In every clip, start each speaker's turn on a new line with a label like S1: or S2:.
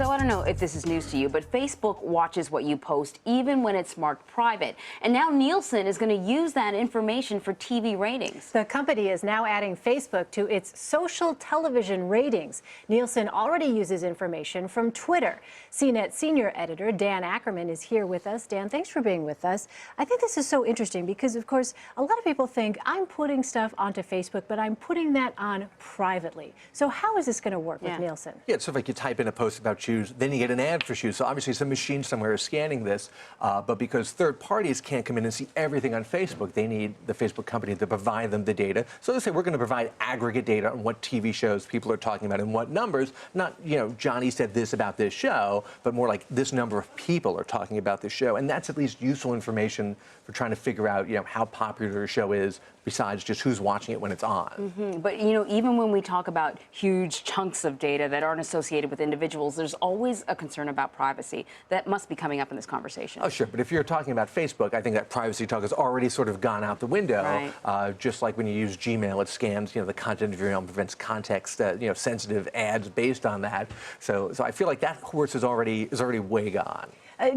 S1: So I don't know if this is news to you, but Facebook watches what you post even when it's marked private. And now Nielsen is going to use that information for TV ratings.
S2: The company is now adding Facebook to its social television ratings. Nielsen already uses information from Twitter. CNET senior editor Dan Ackerman is here with us. Dan, thanks for being with us. I think this is so interesting because, of course, a lot of people think I'm putting stuff onto Facebook, but I'm putting that on privately. So how is this going to work with Nielsen?
S3: Yeah, it's sort of like you type in a post about shoes, then you get an ad for shoes. So obviously some machine somewhere is scanning this, but because third parties can't come in and see everything on Facebook, they need the Facebook company to provide them the data. So they say we're going to provide aggregate data on what TV shows people are talking about and what numbers, not, Johnny said this about this show, but more like this number of people are talking about this show. And that's at least useful information for trying to figure out, how popular a show is besides just who's watching it when it's on.
S1: But, even when we talk about huge chunks of data that aren't associated with individuals, there's always a concern about privacy that must be coming up in this conversation.
S3: Oh, sure. But if you're talking about Facebook, I think that privacy talk has already sort of gone out the window.
S1: Right.
S3: Just like when you use Gmail, it scans, the content of your email and prevents context, sensitive ads based on that. So I feel like that horse is already way gone.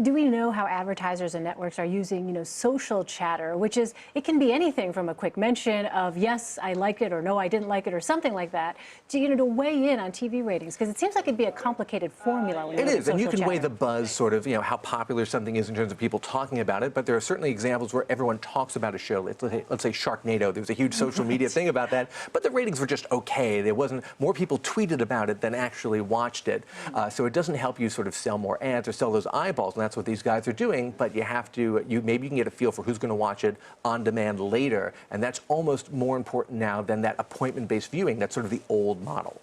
S2: Do we know how advertisers and networks are using, social chatter, which is, it can be anything from a quick mention of, yes, I like it, or no, I didn't like it, or something like that, to weigh in on TV ratings? Because it seems like it'd be a complicated formula when you look at social
S3: and you can
S2: chatter.
S3: weigh the buzz, sort of, how popular something is in terms of people talking about it, but there are certainly examples where everyone talks about a show. Let's say Sharknado. There was a huge social media thing about that, but the ratings were just okay. There wasn't, more people tweeted about it than actually watched it. So it doesn't help you sort of sell more ads or sell those eyeballs, and that's what these guys are doing, but you have to, maybe you can get a feel for who's going to watch it on demand later, and that's almost more important now than that appointment-based viewing. That's sort of the old model.